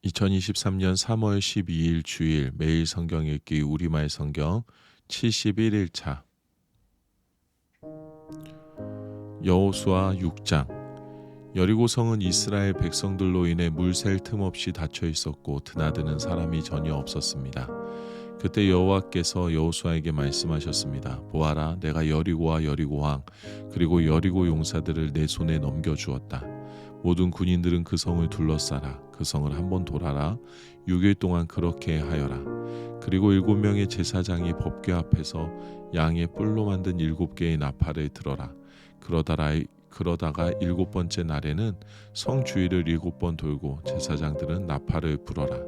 2023년 3월 12일 주일 매일 성경 읽기 우리말 성경 71일차 여호수아 6장. 여리고성은 이스라엘 백성들로 인해 물샐 틈 없이 닫혀 있었고 드나드는 사람이 전혀 없었습니다. 그때 여호와께서 여호수아에게 말씀하셨습니다. 보아라, 내가 여리고와 여리고 왕 그리고 여리고 용사들을 내 손에 넘겨주었다. 모든 군인들은 그 성을 둘러싸라. 그 성을 한번 돌아라. 6일 동안 그렇게 하여라. 그리고 7명의 제사장이 법궤 앞에서 양의 뿔로 만든 7개의 나팔을 들어라. 그러다가 7번째 날에는 성 주위를 7번 돌고 제사장들은 나팔을 불어라.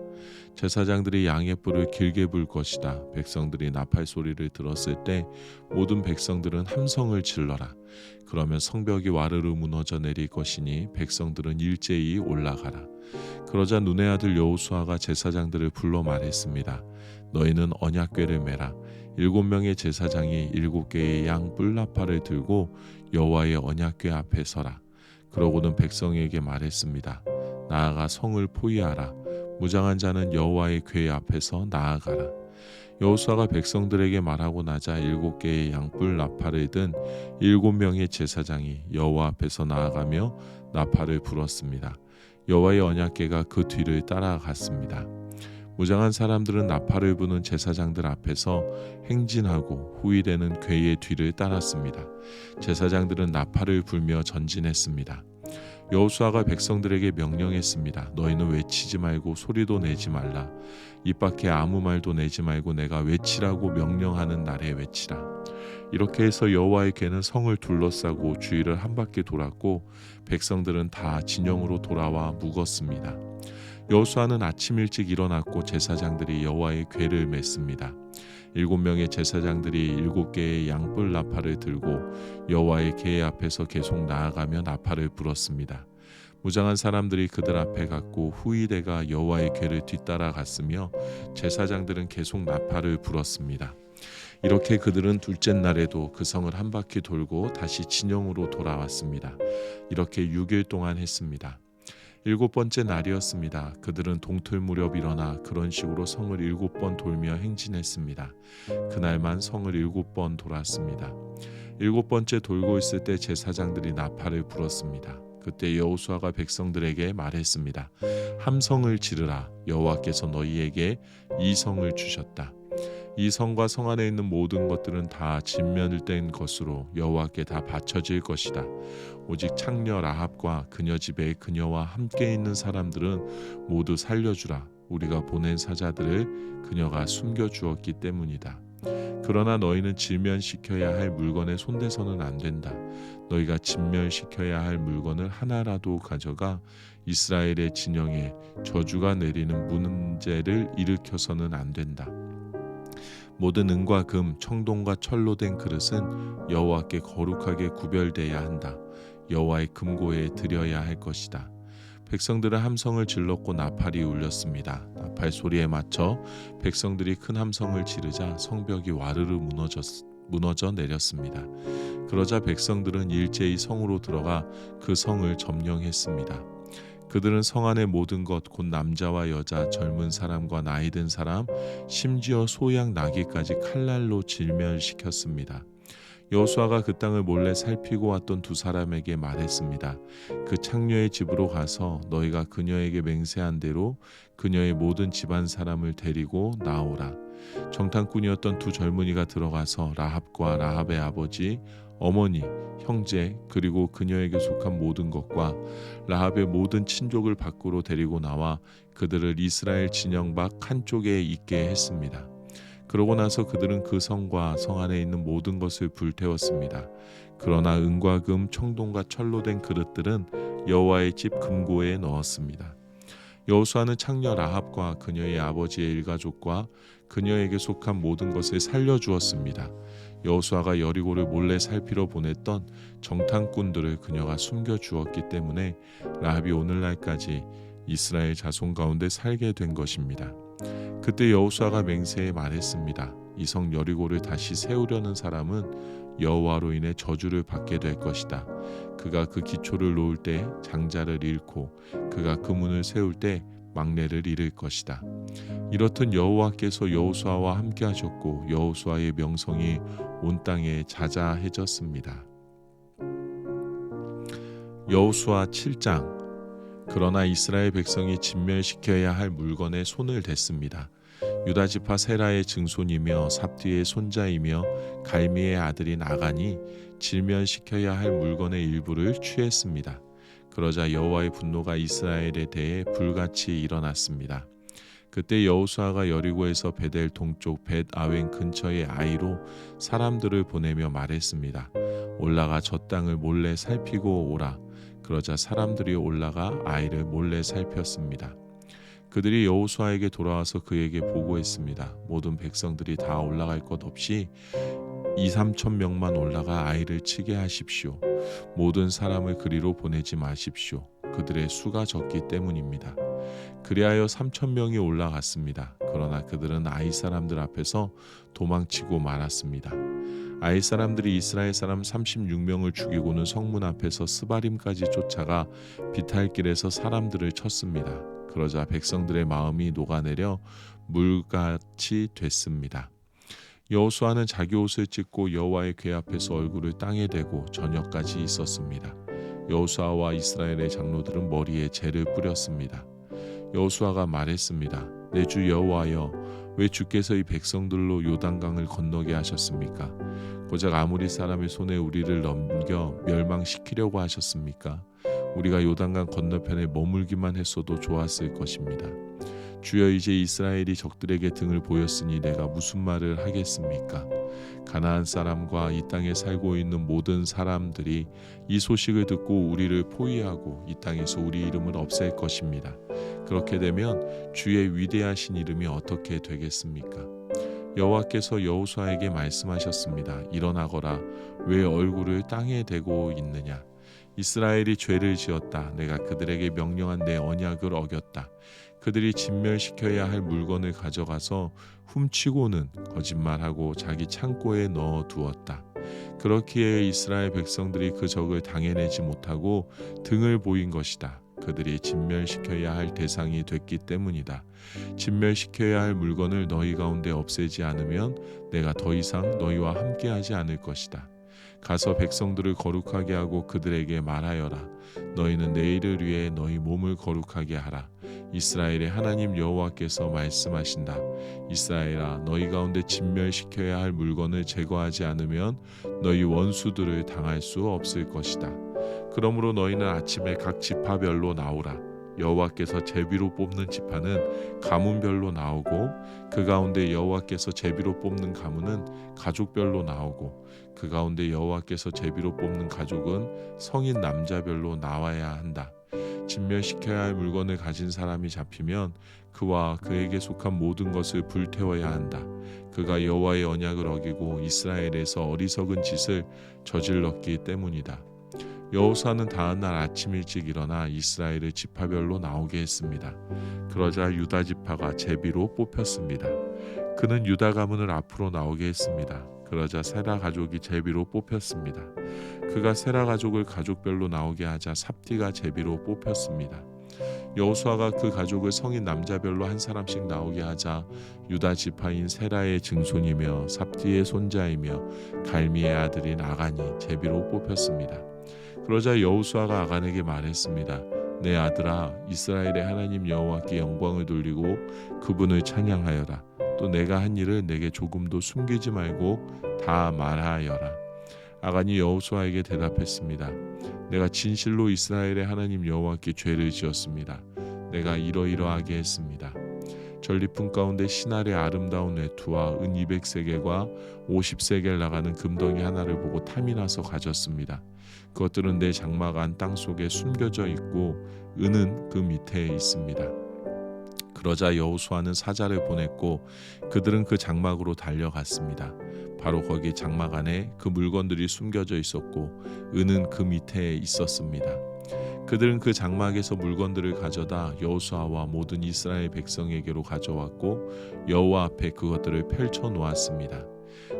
제사장들이 양의 뿔을 길게 불 것이다. 백성들이 나팔 소리를 들었을 때 모든 백성들은 함성을 질러라. 그러면 성벽이 와르르 무너져 내릴 것이니 백성들은 일제히 올라가라. 그러자 눈의 아들 여호수아가 제사장들을 불러 말했습니다. 너희는 언약궤를 메라. 7명의 제사장이 7개의 양 뿔나팔을 들고 여호와의 언약궤 앞에 서라. 그러고는 백성에게 말했습니다. 나아가 성을 포위하라. 무장한 자는 여호와의 궤 앞에서 나아가라. 여호수아가 백성들에게 말하고 나자 7개의 양뿔 나팔을 든 7명의 제사장이 여호와 앞에서 나아가며 나팔을 불었습니다. 여호와의 언약궤가 그 뒤를 따라갔습니다. 무장한 사람들은 나팔을 부는 제사장들 앞에서 행진하고 후일에는 궤의 뒤를 따랐습니다. 제사장들은 나팔을 불며 전진했습니다. 여호수아가 백성들에게 명령했습니다. 너희는 외치지 말고 소리도 내지 말라. 입 밖에 아무 말도 내지 말고 내가 외치라고 명령하는 날에 외치라. 이렇게 해서 여호와의 궤는 성을 둘러싸고 주위를 한 바퀴 돌았고 백성들은 다 진영으로 돌아와 묵었습니다. 여호수아는 아침 일찍 일어났고 제사장들이 여호와의 궤를 맸습니다. 7명의 제사장들이 7개의 양뿔 나팔을 들고 여호와의 궤 앞에서 계속 나아가며 나팔을 불었습니다. 무장한 사람들이 그들 앞에 갔고 후이대가 여호와의 궤를 뒤따라 갔으며 제사장들은 계속 나팔을 불었습니다. 이렇게 그들은 둘째 날에도 그 성을 한 바퀴 돌고 다시 진영으로 돌아왔습니다. 이렇게 6일 동안 했습니다. 7번째 날이었습니다. 그들은 동틀 무렵 일어나 그런 식으로 성을 7번 돌며 행진했습니다. 그날만 성을 7번 돌았습니다. 7번째 돌고 있을 때 제사장들이 나팔을 불었습니다. 그때 여호수아가 백성들에게 말했습니다. 함성을 지르라. 여호와께서 너희에게 이 성을 주셨다. 이 성과 성 안에 있는 모든 것들은 다 진멸된 것으로 여호와께 다 바쳐질 것이다. 오직 창녀 라합과 그녀 집에 그녀와 함께 있는 사람들은 모두 살려주라. 우리가 보낸 사자들을 그녀가 숨겨주었기 때문이다. 그러나 너희는 진멸시켜야 할 물건에 손대서는 안 된다. 너희가 진멸시켜야 할 물건을 하나라도 가져가 이스라엘의 진영에 저주가 내리는 문제를 일으켜서는 안 된다. 모든 은과 금, 청동과 철로 된 그릇은 여호와께 거룩하게 구별돼야 한다. 여호와의 금고에 드려야 할 것이다. 백성들은 함성을 질렀고 나팔이 울렸습니다. 나팔 소리에 맞춰 백성들이 큰 함성을 지르자 성벽이 와르르 무너져 내렸습니다. 그러자 백성들은 일제히 성으로 들어가 그 성을 점령했습니다. 그들은 성 안의 모든 것, 곧 남자와 여자, 젊은 사람과 나이 든 사람, 심지어 소양 나귀까지 칼날로 진멸시켰습니다. 여호수아가 그 땅을 몰래 살피고 왔던 두 사람에게 말했습니다. 그 창녀의 집으로 가서 너희가 그녀에게 맹세한 대로 그녀의 모든 집안 사람을 데리고 나오라. 정탐꾼이었던 두 젊은이가 들어가서 라합과 라합의 아버지, 어머니, 형제 그리고 그녀에게 속한 모든 것과 라합의 모든 친족을 밖으로 데리고 나와 그들을 이스라엘 진영 밖 한쪽에 있게 했습니다. 그러고 나서 그들은 그 성과 성 안에 있는 모든 것을 불태웠습니다. 그러나 은과 금, 청동과 철로 된 그릇들은 여호와의 집 금고에 넣었습니다. 여호수아는 창녀 라합과 그녀의 아버지의 일가족과 그녀에게 속한 모든 것을 살려주었습니다. 여호수아가 여리고를 몰래 살피러 보냈던 정탐꾼들을 그녀가 숨겨주었기 때문에 라합이 오늘날까지 이스라엘 자손 가운데 살게 된 것입니다. 그때 여호수아가 맹세에 말했습니다. 이 성 여리고를 다시 세우려는 사람은 여호와로 인해 저주를 받게 될 것이다. 그가 그 기초를 놓을 때 장자를 잃고 그가 그 문을 세울 때 망례를 이를 것이다. 이렇듯 여호와께서 여호수아와 함께 하셨고 여호수아의 명성이 온 땅에 자자해졌습니다. 여호수아 7장. 그러나 이스라엘 백성이 진멸시켜야 할 물건에 손을 댔습니다. 유다 지파 세라의 증손이며 삽디의 손자이며 갈미의 아들인 아간이 진멸시켜야 할 물건의 일부를 취했습니다. 그러자 여호와의 분노가 이스라엘에 대해 불같이 일어났습니다. 그때 여호수아가 여리고에서 베델 동쪽 벳 아웬 근처의 아이로 사람들을 보내며 말했습니다. 올라가 저 땅을 몰래 살피고 오라. 그러자 사람들이 올라가 아이를 몰래 살폈습니다. 그들이 여호수아에게 돌아와서 그에게 보고했습니다. 모든 백성들이 다 올라갈 것 없이 2-3천 명만 올라가 아이를 치게 하십시오. 모든 사람을 그리로 보내지 마십시오. 그들의 수가 적기 때문입니다. 그리하여 3천 명이 올라갔습니다. 그러나 그들은 아이 사람들 앞에서 도망치고 말았습니다. 아이 사람들이 이스라엘 사람 36명을 죽이고는 성문 앞에서 스바림까지 쫓아가 비탈길에서 사람들을 쳤습니다. 그러자 백성들의 마음이 녹아내려 물같이 됐습니다. 여호수아는 자기 옷을 찢고 여호와의 궤 앞에서 얼굴을 땅에 대고 저녁까지 있었습니다. 여호수아와 이스라엘의 장로들은 머리에 재를 뿌렸습니다. 여호수아가 말했습니다. 내 주 여호와여, 왜 주께서 이 백성들로 요단강을 건너게 하셨습니까? 고작 아무리 사람의 손에 우리를 넘겨 멸망시키려고 하셨습니까? 우리가 요단강 건너편에 머물기만 했어도 좋았을 것입니다. 주여, 이제 이스라엘이 적들에게 등을 보였으니 내가 무슨 말을 하겠습니까? 가나안 사람과 이 땅에 살고 있는 모든 사람들이 이 소식을 듣고 우리를 포위하고 이 땅에서 우리 이름을 없앨 것입니다. 그렇게 되면 주의 위대하신 이름이 어떻게 되겠습니까? 여호와께서 여호수아에게 말씀하셨습니다. 일어나거라. 왜 얼굴을 땅에 대고 있느냐? 이스라엘이 죄를 지었다. 내가 그들에게 명령한 내 언약을 어겼다. 그들이 진멸시켜야 할 물건을 가져가서 훔치고는 거짓말하고 자기 창고에 넣어두었다. 그렇기에 이스라엘 백성들이 그 적을 당해내지 못하고 등을 보인 것이다. 그들이 진멸시켜야 할 대상이 됐기 때문이다. 진멸시켜야 할 물건을 너희 가운데 없애지 않으면 내가 더 이상 너희와 함께하지 않을 것이다. 가서 백성들을 거룩하게 하고 그들에게 말하여라. 너희는 내일을 위해 너희 몸을 거룩하게 하라. 이스라엘의 하나님 여호와께서 말씀하신다. 이스라엘아, 너희 가운데 진멸시켜야 할 물건을 제거하지 않으면 너희 원수들을 당할 수 없을 것이다. 그러므로 너희는 아침에 각 지파별로 나오라. 여호와께서 제비로 뽑는 지파는 가문별로 나오고 그 가운데 여호와께서 제비로 뽑는 가문은 가족별로 나오고 그 가운데 여호와께서 제비로 뽑는 가족은 성인 남자별로 나와야 한다. 진멸시켜야 할 물건을 가진 사람이 잡히면 그와 그에게 속한 모든 것을 불태워야 한다. 그가 여호와의 언약을 어기고 이스라엘에서 어리석은 짓을 저질렀기 때문이다. 여호수아는 다음날 아침 일찍 일어나 이스라엘을 지파별로 나오게 했습니다. 그러자 유다 지파가 제비로 뽑혔습니다. 그는 유다 가문을 앞으로 나오게 했습니다. 그러자 세라 가족이 제비로 뽑혔습니다. 그가 세라 가족을 가족별로 나오게 하자 삽디가 제비로 뽑혔습니다. 여호수아가 그 가족을 성인 남자별로 한 사람씩 나오게 하자 유다 지파인 세라의 증손이며 삽디의 손자이며 갈미의 아들인 아간이 제비로 뽑혔습니다. 그러자 여호수아가 아간에게 말했습니다. 내 아들아, 이스라엘의 하나님 여호와께 영광을 돌리고 그분을 찬양하여라. 또 내가 한 일을 내게 조금도 숨기지 말고 다 말하여라. 아간이 여호수아에게 대답했습니다. 내가 진실로 이스라엘의 하나님 여호와께 죄를 지었습니다. 내가 이러이러하게 했습니다. 전리품 가운데 신할의 아름다운 외투와 은 200세겔과 50세겔 나가는 금덩이 하나를 보고 탐이 나서 가졌습니다. 그것들은 내 장막 안 땅속에 숨겨져 있고 은은 그 밑에 있습니다. 그러자 여호수아는 사자를 보냈고 그들은 그 장막으로 달려갔습니다. 바로 거기 장막 안에 그 물건들이 숨겨져 있었고 은은 그 밑에 있었습니다. 그들은 그 장막에서 물건들을 가져다 여호수아와 모든 이스라엘 백성에게로 가져왔고 여호와 앞에 그것들을 펼쳐 놓았습니다.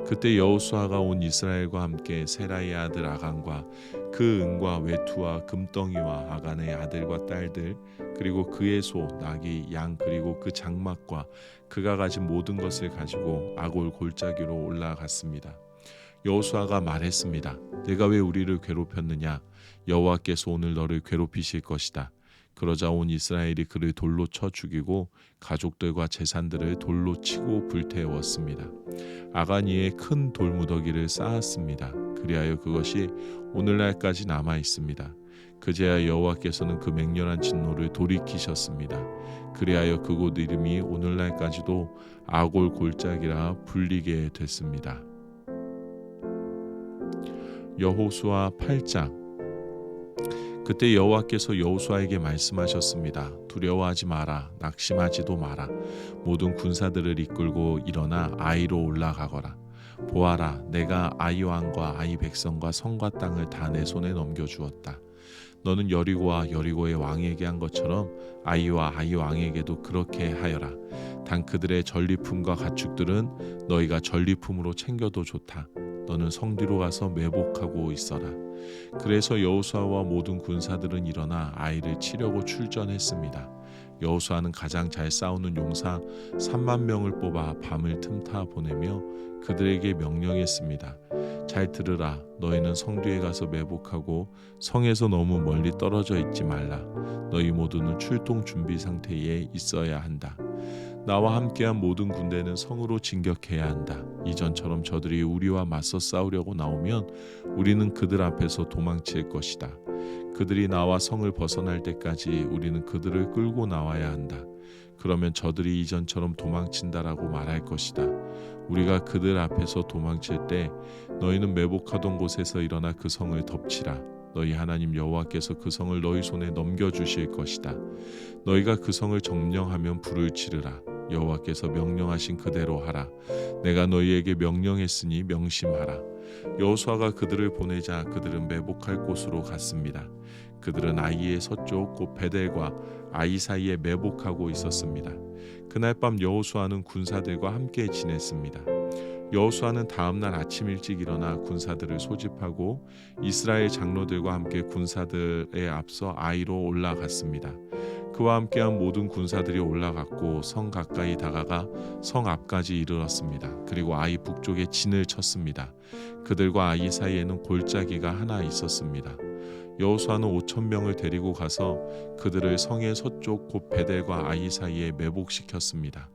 그때 여호수아가 온 이스라엘과 함께 세라의 아들 아간과 그 은과 외투와 금덩이와 아간의 아들과 딸들 그리고 그의 소 나귀 양 그리고 그 장막과 그가 가진 모든 것을 가지고 아골 골짜기로 올라갔습니다. 여호수아가 말했습니다. 내가 왜 우리를 괴롭혔느냐? 여호와께서 오늘 너를 괴롭히실 것이다. 그러자 온 이스라엘이 그를 돌로 쳐 죽이고 가족들과 재산들을 돌로 치고 불태웠습니다. 아간이에 큰 돌무더기를 쌓았습니다. 그리하여 그것이 오늘날까지 남아 있습니다. 그제야 여호와께서는 그 맹렬한 진노를 돌이키셨습니다. 그리하여 그곳 이름이 오늘날까지도 아골 골짜기라 불리게 됐습니다. 여호수아 8장. 그때 여호와께서 여호수아에게 말씀하셨습니다. 두려워하지 마라, 낙심하지도 마라. 모든 군사들을 이끌고 일어나 아이로 올라가거라. 보아라, 내가 아이 왕과 아이 백성과 성과 땅을 다 내 손에 넘겨주었다. 너는 여리고와 여리고의 왕에게 한 것처럼 아이와 아이 왕에게도 그렇게 하여라. 단 그들의 전리품과 가축들은 너희가 전리품으로 챙겨도 좋다. 너는 성 뒤로 가서 매복하고 있어라. 그래서 여호수아와 모든 군사들은 일어나 아이를 치려고 출전했습니다. 여호수아는 가장 잘 싸우는 용사 3만 명을 뽑아 밤을 틈타 보내며 그들에게 명령했습니다. 잘 들으라. 너희는 성 뒤에 가서 매복하고 성에서 너무 멀리 떨어져 있지 말라. 너희 모두는 출동 준비 상태에 있어야 한다. 나와 함께한 모든 군대는 성으로 진격해야 한다. 이전처럼 저들이 우리와 맞서 싸우려고 나오면 우리는 그들 앞에서 도망칠 것이다. 그들이 나와 성을 벗어날 때까지 우리는 그들을 끌고 나와야 한다. 그러면 저들이 이전처럼 도망친다라고 말할 것이다. 우리가 그들 앞에서 도망칠 때 너희는 매복하던 곳에서 일어나 그 성을 덮치라. 너희 하나님 여호와께서 그 성을 너희 손에 넘겨주실 것이다. 너희가 그 성을 점령하면 불을 지르라. 여호와께서 명령하신 그대로 하라. 내가 너희에게 명령했으니 명심하라. 여호수아가 그들을 보내자 그들은 매복할 곳으로 갔습니다. 그들은 아이의 서쪽 곧 베델과 아이 사이에 매복하고 있었습니다. 그날 밤 여호수아는 군사들과 함께 지냈습니다. 여호수아는 다음 날 아침 일찍 일어나 군사들을 소집하고 이스라엘 장로들과 함께 군사들에 앞서 아이로 올라갔습니다. 그와 함께한 모든 군사들이 올라갔고 성 가까이 다가가 성 앞까지 이르렀습니다. 그리고 아이 북쪽에 진을 쳤습니다. 그들과 아이 사이에는 골짜기가 하나 있었습니다. 여호수아는 5,000명을 데리고 가서 그들을 성의 서쪽 곧 베델과 아이 사이에 매복시켰습니다.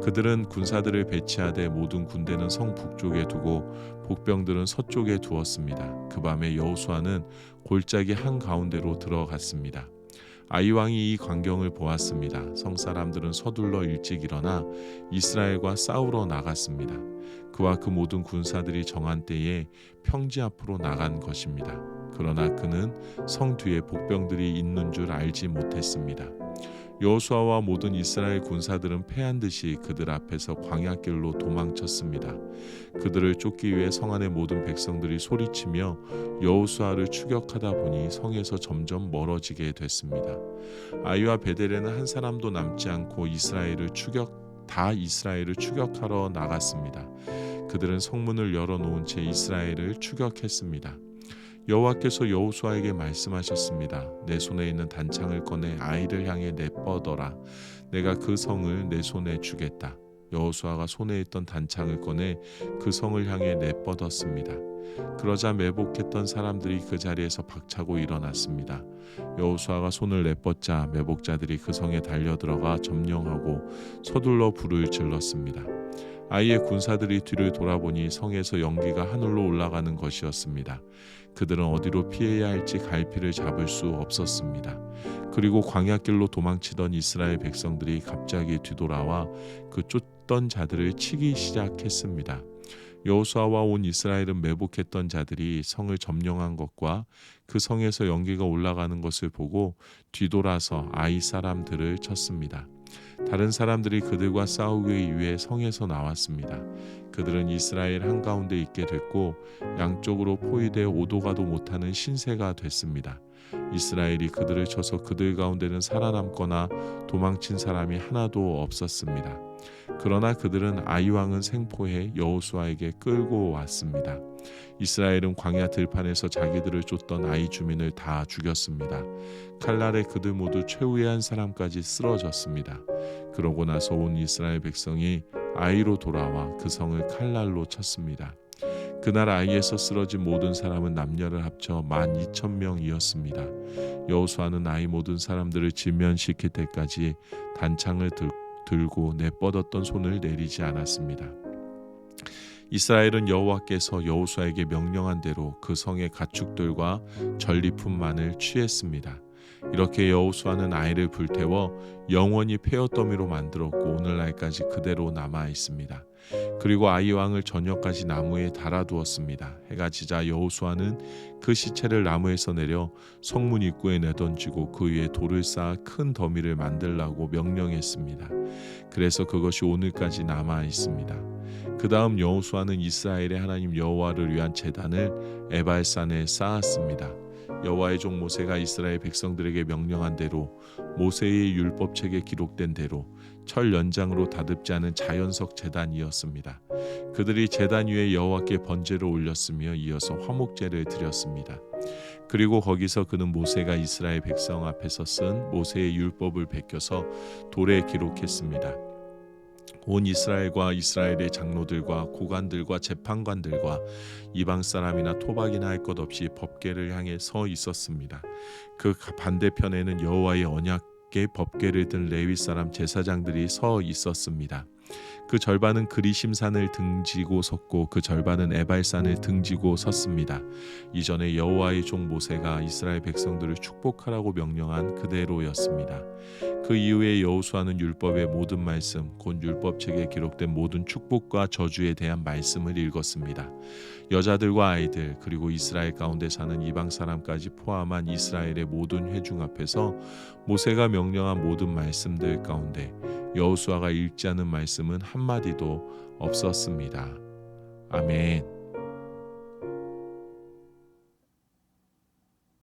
그들은 군사들을 배치하되 모든 군대는 성 북쪽에 두고 복병들은 서쪽에 두었습니다. 그 밤에 여호수아는 골짜기 한가운데로 들어갔습니다. 아이 왕이 이 광경을 보았습니다. 성 사람들은 서둘러 일찍 일어나 이스라엘과 싸우러 나갔습니다. 그와 그 모든 군사들이 정한 때에 평지 앞으로 나간 것입니다. 그러나 그는 성 뒤에 복병들이 있는 줄 알지 못했습니다. 여호수아와 모든 이스라엘 군사들은 패한 듯이 그들 앞에서 광야길로 도망쳤습니다. 그들을 쫓기 위해 성 안의 모든 백성들이 소리치며 여호수아를 추격하다 보니 성에서 점점 멀어지게 됐습니다. 아이와 베델에는 한 사람도 남지 않고 이스라엘을 추격하러 나갔습니다. 그들은 성문을 열어놓은 채 이스라엘을 추격했습니다. 여호와께서 여호수아에게 말씀하셨습니다. 내 손에 있는 단창을 꺼내 아이를 향해 내뻗어라. 내가 그 성을 내 손에 주겠다. 여호수아가 손에 있던 단창을 꺼내 그 성을 향해 내뻗었습니다. 그러자 매복했던 사람들이 그 자리에서 박차고 일어났습니다. 여호수아가 손을 내뻗자 매복자들이 그 성에 달려들어가 점령하고 서둘러 불을 질렀습니다. 아이의 군사들이 뒤를 돌아보니 성에서 연기가 하늘로 올라가는 것이었습니다. 그들은 어디로 피해야 할지 갈피를 잡을 수 없었습니다. 그리고 광야길로 도망치던 이스라엘 백성들이 갑자기 뒤돌아와 그 쫓던 자들을 치기 시작했습니다. 여호수아와 온 이스라엘은 매복했던 자들이 성을 점령한 것과 그 성에서 연기가 올라가는 것을 보고 뒤돌아서 아이 사람들을 쳤습니다. 다른 사람들이 그들과 싸우기 위해 성에서 나왔습니다. 그들은 이스라엘 한가운데 있게 됐고 양쪽으로 포위되어 오도 가도 못하는 신세가 됐습니다. 이스라엘이 그들을 쳐서 그들 가운데는 살아남거나 도망친 사람이 하나도 없었습니다. 그러나 그들은 아이 왕은 생포해 여호수아에게 끌고 왔습니다. 이스라엘은 광야 들판에서 자기들을 쫓던 아이 주민을 다 죽였습니다. 칼날에 그들 모두 최후의 한 사람까지 쓰러졌습니다. 그러고 나서 온 이스라엘 백성이 아이로 돌아와 그 성을 칼날로 쳤습니다. 그날 아이에서 쓰러진 모든 사람은 남녀를 합쳐 12,000명이었습니다. 여호수아는 아이 모든 사람들을 진면시킬 때까지 단창을 들고 내뻗었던 손을 내리지 않았습니다. 이스라엘은 여호와께서 여호수아에게 명령한 대로 그 성의 가축들과 전리품만을 취했습니다. 이렇게 여호수아는 아이를 불태워 영원히 폐허더미로 만들었고 오늘날까지 그대로 남아 있습니다. 그리고 아이 왕을 저녁까지 나무에 달아두었습니다. 해가 지자 여호수아는 그 시체를 나무에서 내려 성문 입구에 내던지고 그 위에 돌을 쌓아 큰 더미를 만들라고 명령했습니다. 그래서 그것이 오늘까지 남아 있습니다. 그 다음 여호수아는 이스라엘의 하나님 여호와를 위한 제단을 에발산에 쌓았습니다. 여호와의 종 모세가 이스라엘 백성들에게 명령한 대로 모세의 율법책에 기록된 대로 철 연장으로 다듬지 않은 자연석 제단이었습니다. 그들이 제단 위에 여호와께 번제를 올렸으며 이어서 화목제를 드렸습니다. 그리고 거기서 그는 모세가 이스라엘 백성 앞에서 쓴 모세의 율법을 베껴서 돌에 기록했습니다. 온 이스라엘과 이스라엘의 장로들과 고관들과 재판관들과 이방 사람이나 토박이나 할 것 없이 법궤를 향해 서 있었습니다. 그 반대편에는 여호와의 언약의 법궤를 든 레위 사람 제사장들이 서 있었습니다. 그 절반은 그리심산을 등지고 섰고 그 절반은 에발산을 등지고 섰습니다. 이전에 여호와의 종 모세가 이스라엘 백성들을 축복하라고 명령한 그대로였습니다. 그 이후에 여호수아는 율법의 모든 말씀, 곧 율법책에 기록된 모든 축복과 저주에 대한 말씀을 읽었습니다. 여자들과 아이들 그리고 이스라엘 가운데 사는 이방 사람까지 포함한 이스라엘의 모든 회중 앞에서 모세가 명령한 모든 말씀들 가운데 여호수아가 읽지 않은 말씀은 한마디도 없었습니다. 아멘.